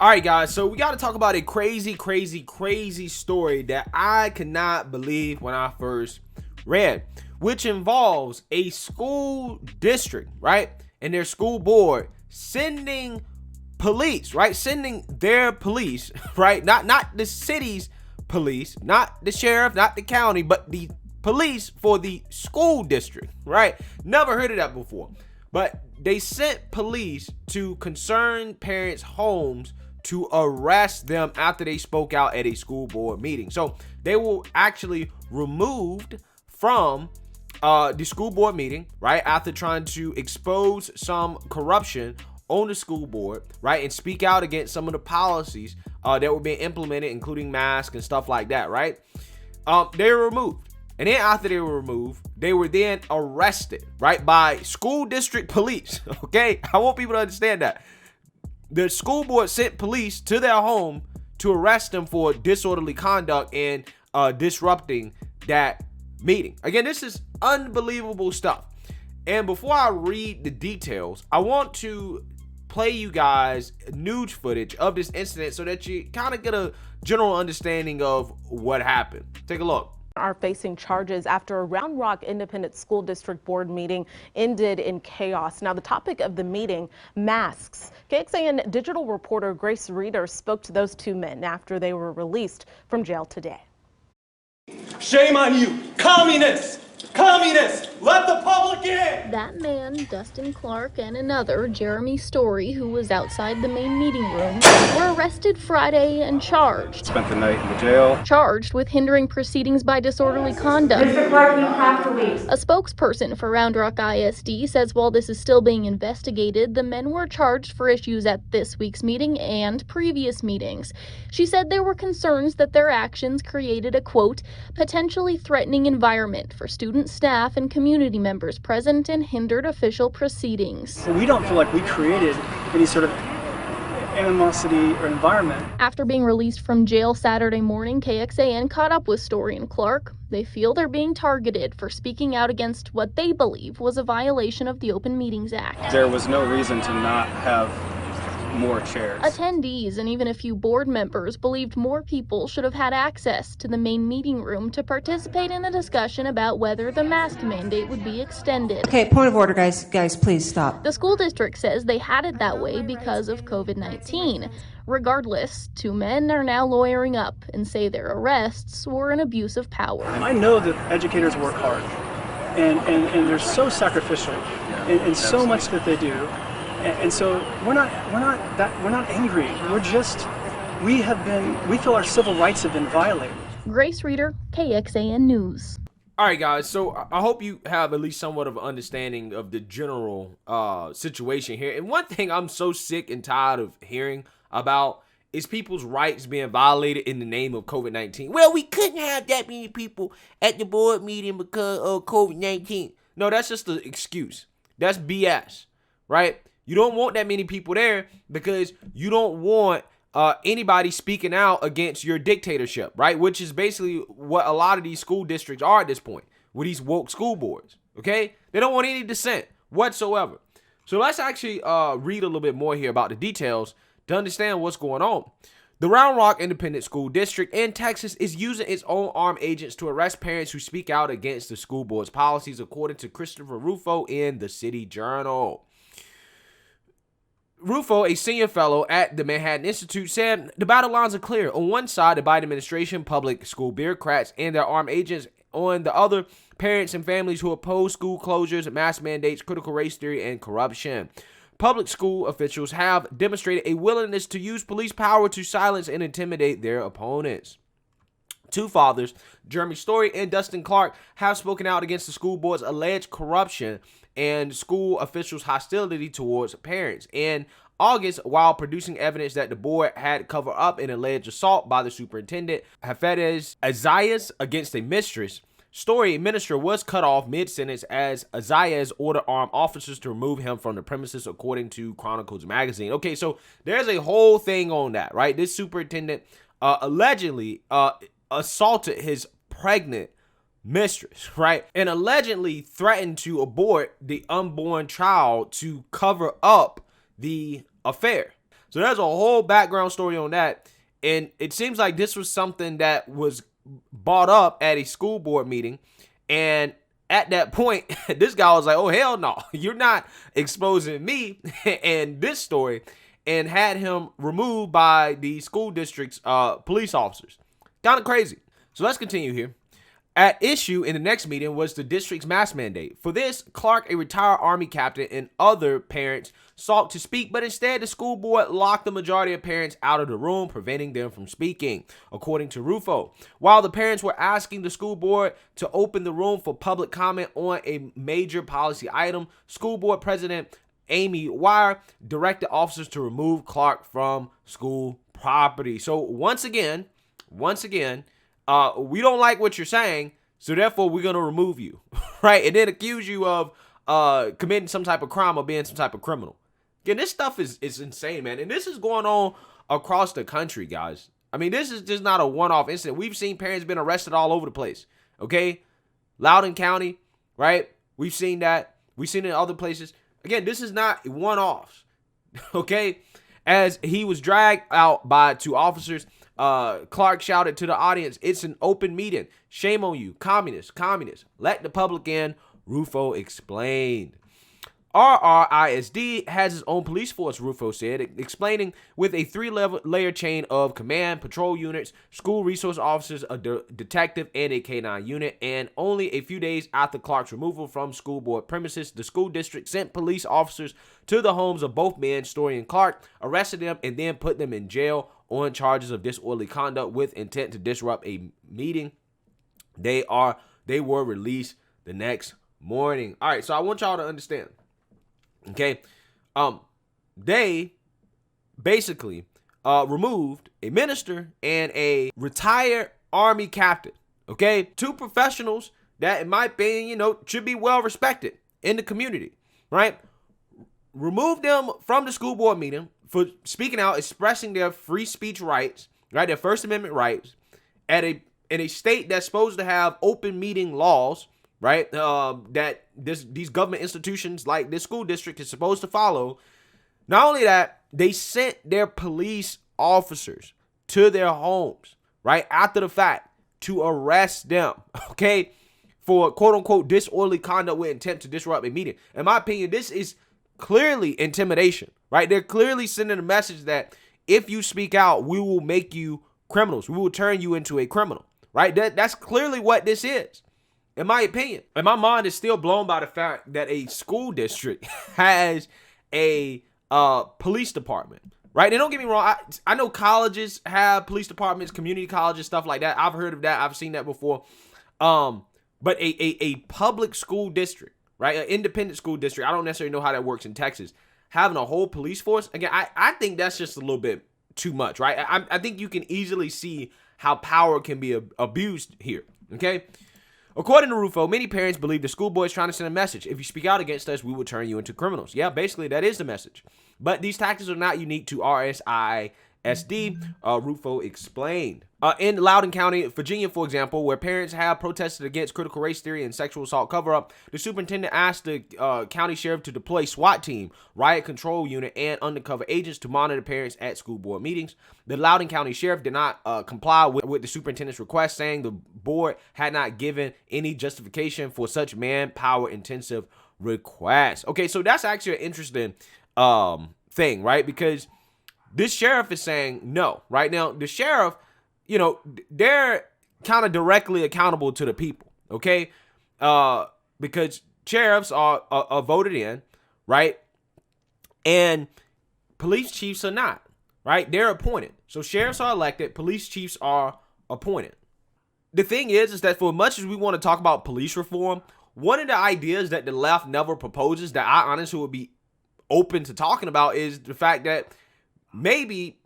All right, guys, so we got to talk about a crazy story that I could not believe when I first read, which involves a school district, right, and their school board sending police, right, sending their police, right, not the city's police, not the sheriff, not the county, but the police for the school district, right? Never heard of that before, but they sent police to concerned parents' homes to arrest them after they spoke out at a school board meeting. So they were actually removed from the school board meeting, right, after trying to expose some corruption on the school board, right, and speak out against some of the policies that were being implemented, including masks and stuff like that, right? They were removed. And then after they were removed, they were then arrested, right, by school district police, okay? I want people to understand that. The school board sent police to their home to arrest them for disorderly conduct and disrupting that meeting. Again, this is unbelievable stuff. And before I read the details, I want to play you guys news footage of this incident so that you kind of get a general understanding of what happened. Take a look. Are facing charges after a Round Rock Independent School District Board meeting ended in chaos. Now, the topic of the meeting, masks. KXAN digital reporter Grace Reeder spoke to those two men after they were released from jail today. Shame on you, communists! Communists! Let the public in! That man, Dustin Clark, and another, Jeremy Story, who was outside the main meeting room, were arrested Friday and charged. Spent the night in the jail. Charged with hindering proceedings by disorderly conduct. Mr. Clark, you have to leave. A spokesperson for Round Rock ISD says while this is still being investigated, the men were charged for issues at this week's meeting and previous meetings. She said there were concerns that their actions created a, quote, potentially threatening environment for students, staff, and community members present and hindered official proceedings. We don't feel like we created any sort of animosity or environment. After being released from jail Saturday morning, KXAN caught up with Story and Clark. They feel they're being targeted for speaking out against what they believe was a violation of the Open Meetings Act. There was no reason to not have more chairs. Attendees and even a few board members believed more people should have had access to the main meeting room to participate in the discussion about whether the mask mandate would be extended. Okay, point of order, guys, please stop. The school district says they had it that way because of COVID-19. Regardless, two men are now lawyering up and say their arrests were an abuse of power. I know that educators work hard and they're so sacrificial in so much that they do. And so we're not angry. We feel our civil rights have been violated. Grace Reeder, KXAN News. All right, guys, so I hope you have at least somewhat of an understanding of the general situation here. And one thing I'm so sick and tired of hearing about is people's rights being violated in the name of COVID-19. Well, we couldn't have that many people at the board meeting because of COVID-19. No, that's just an excuse. That's BS, right? You don't want that many people there because you don't want anybody speaking out against your dictatorship, right? Which is basically what a lot of these school districts are at this point with these woke school boards, okay? They don't want any dissent whatsoever. So let's actually read a little bit more here about the details to understand what's going on. The Round Rock Independent School District in Texas is using its own armed agents to arrest parents who speak out against the school board's policies, according to Christopher Rufo in the City Journal. Rufo, a senior fellow at the Manhattan Institute, said the battle lines are clear. On one side, the Biden administration, public school bureaucrats, and their armed agents. On the other, parents and families who oppose school closures, mask mandates, critical race theory, and corruption. Public school officials have demonstrated a willingness to use police power to silence and intimidate their opponents. Two fathers, Jeremy Story and Dustin Clark, have spoken out against the school board's alleged corruption and school officials' hostility towards parents. In August, while producing evidence that the board had covered up an alleged assault by the superintendent, Hafez Azayas, against a mistress, Story minister was cut off mid-sentence as Azayas ordered armed officers to remove him from the premises, according to Chronicles magazine. Okay, so there's a whole thing on that, right? This superintendent allegedly assaulted his pregnant mistress, right? And allegedly threatened to abort the unborn child to cover up the affair. So there's a whole background story on that. And it seems like this was something that was brought up at a school board meeting. And at that point, this guy was like, oh, hell no, you're not exposing me and this story, and had him removed by the school district's police officers. Kind of crazy. So let's continue here. At issue in the next meeting was the district's mask mandate. For this, Clark, a retired Army captain, and other parents sought to speak, but instead the school board locked the majority of parents out of the room, preventing them from speaking, according to Rufo. While the parents were asking the school board to open the room for public comment on a major policy item, school board president Amy Wire directed officers to remove Clark from school property. So once again, we don't like what you're saying, so therefore we're going to remove you, right? And then accuse you of committing some type of crime or being some type of criminal. Again, this stuff is insane, man. And this is going on across the country, guys. I mean, this is just not a one-off incident. We've seen parents been arrested all over the place, okay? Loudoun County, right? We've seen that. We've seen it in other places. Again, this is not one-offs, okay? As he was dragged out by two officers, Clark shouted to the audience, "It's an open meeting. Shame on you, communists, communists. Let the public in," Rufo explained. RRISD has its own police force, Rufo said, explaining, with a three-layer chain of command, patrol units, school resource officers, a detective, and a K-9 unit. And only a few days after Clark's removal from school board premises, the school district sent police officers to the homes of both men, Story and Clark, arrested them, and then put them in jail on charges of disorderly conduct with intent to disrupt a meeting. They were released the next morning. All right, so I want y'all to understand. Okay, they basically removed a minister and a retired Army captain. Okay, two professionals that, in my opinion, should be well respected in the community, right? Removed them from the school board meeting for speaking out, expressing their free speech rights, right? Their First Amendment rights in a state that's supposed to have open meeting laws, right? That these government institutions like this school district is supposed to follow. Not only that, they sent their police officers to their homes, right, after the fact to arrest them, okay, for quote unquote disorderly conduct with intent to disrupt a meeting. In my opinion, this is clearly intimidation, right? They're clearly sending a message that if you speak out, we will make you criminals. We will turn you into a criminal, right? That's clearly what this is, in my opinion. And my mind is still blown by the fact that a school district has a police department, right? And don't get me wrong, I know colleges have police departments, community colleges, stuff like that. I've heard of that. I've seen that before. But a public school district, right? An independent school district, I don't necessarily know how that works in Texas, having a whole police force, again, I think that's just a little bit too much, right? I think you can easily see how power can be abused here, okay? According to Rufo, many parents believe the school board is trying to send a message. If you speak out against us, we will turn you into criminals. Yeah, basically, that is the message. But these tactics are not unique to RRISD, Rufo explained. In Loudoun County, Virginia, for example, where parents have protested against critical race theory and sexual assault cover-up, the superintendent asked the county sheriff to deploy SWAT team, riot control unit, and undercover agents to monitor parents at school board meetings. The Loudoun County sheriff did not comply with the superintendent's request, saying the board had not given any justification for such manpower-intensive requests. Okay, so that's actually an interesting thing, right? Because this sheriff is saying no. Right now, the sheriff, they're kind of directly accountable to the people, okay? Because sheriffs are voted in, right? And police chiefs are not, right? They're appointed. So sheriffs are elected, police chiefs are appointed. The thing is that for as much as we want to talk about police reform, one of the ideas that the left never proposes that I honestly would be open to talking about is the fact that maybe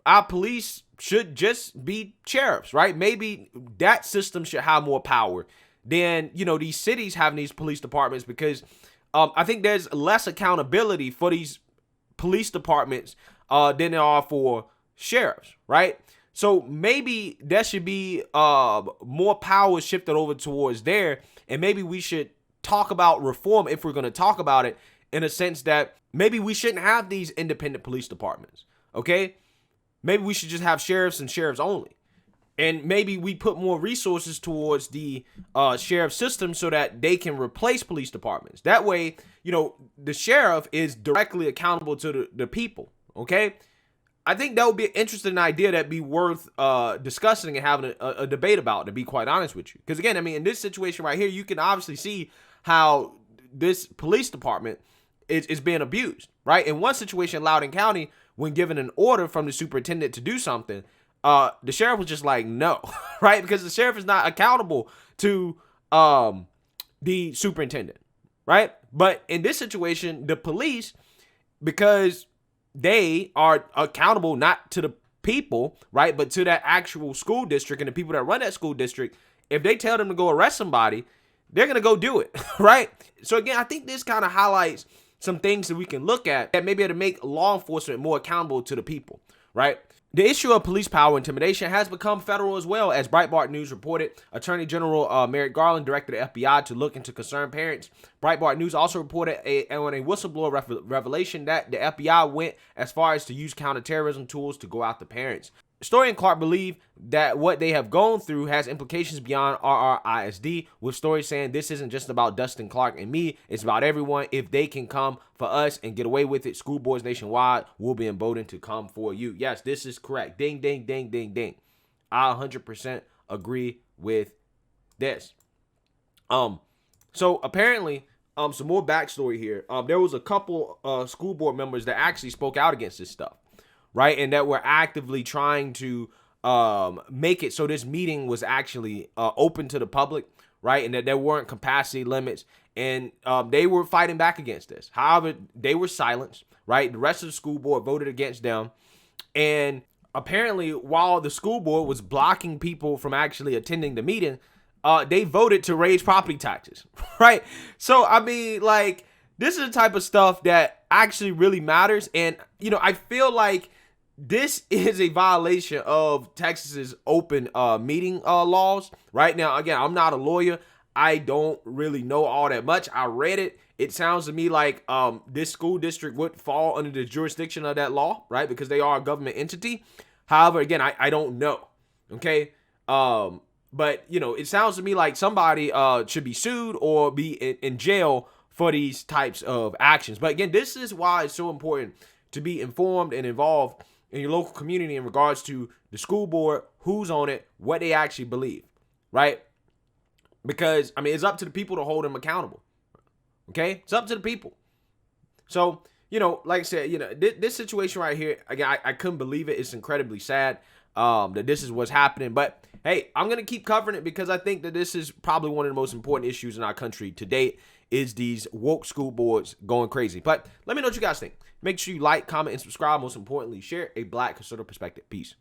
our police should just be sheriffs, right? Maybe that system should have more power than, these cities having these police departments, because I think there's less accountability for these police departments than there are for sheriffs, right? So maybe there should be more power shifted over towards there, and maybe we should talk about reform if we're going to talk about it, in a sense that maybe we shouldn't have these independent police departments. Okay, maybe we should just have sheriffs and sheriffs only. And maybe we put more resources towards the sheriff system so that they can replace police departments. That way, the sheriff is directly accountable to the people. Okay, I think that would be an interesting idea that'd be worth discussing and having a debate about, to be quite honest with you. Because again, I mean, in this situation right here, you can obviously see how this police department is being abused, right? In one situation in Loudoun County, when given an order from the superintendent to do something, the sheriff was just like, no, right? Because the sheriff is not accountable to the superintendent, right? But in this situation, the police, because they are accountable not to the people, right, but to that actual school district and the people that run that school district, if they tell them to go arrest somebody, they're going to go do it, right? So again, I think this kind of highlights some things that we can look at that maybe to make law enforcement more accountable to the people, right? The issue of police power intimidation has become federal as well. As Breitbart News reported, Attorney General Merrick Garland directed the FBI to look into concerned parents. Breitbart News also reported on a whistleblower revelation that the FBI went as far as to use counterterrorism tools to go after parents. Story and Clark believe that what they have gone through has implications beyond RRISD, with Story saying this isn't just about Dustin, Clark, and me, it's about everyone. If they can come for us and get away with it, school boards nationwide will be emboldened to come for you. Yes, this is correct. Ding, ding, ding, ding, ding. I 100% agree with this. So apparently, some more backstory here. There was a couple school board members that actually spoke out against this stuff, right? And that were actively trying to make it so this meeting was actually open to the public, right? And that there weren't capacity limits. And they were fighting back against this. However, they were silenced, right? The rest of the school board voted against them. And apparently, while the school board was blocking people from actually attending the meeting, they voted to raise property taxes, right? So, I mean, like, this is the type of stuff that actually really matters. And, I feel like this is a violation of Texas's open meeting laws. Right now, again, I'm not a lawyer. I don't really know all that much. I read it. It sounds to me like this school district would fall under the jurisdiction of that law, right? Because they are a government entity. However, again, I don't know. Okay. But, it sounds to me like somebody should be sued or be in jail for these types of actions. But again, this is why it's so important to be informed and involved in your local community in regards to the school board, who's on it, what they actually believe, right? Because, I mean, it's up to the people to hold them accountable, okay? It's up to the people. So, like I said, this situation right here, again, I couldn't believe it. It's incredibly sad that this is what's happening. But, hey, I'm going to keep covering it because I think that this is probably one of the most important issues in our country to date, is these woke school boards going crazy. But let me know what you guys think. Make sure you like, comment, and subscribe. Most importantly, share a Black conservative perspective. Peace.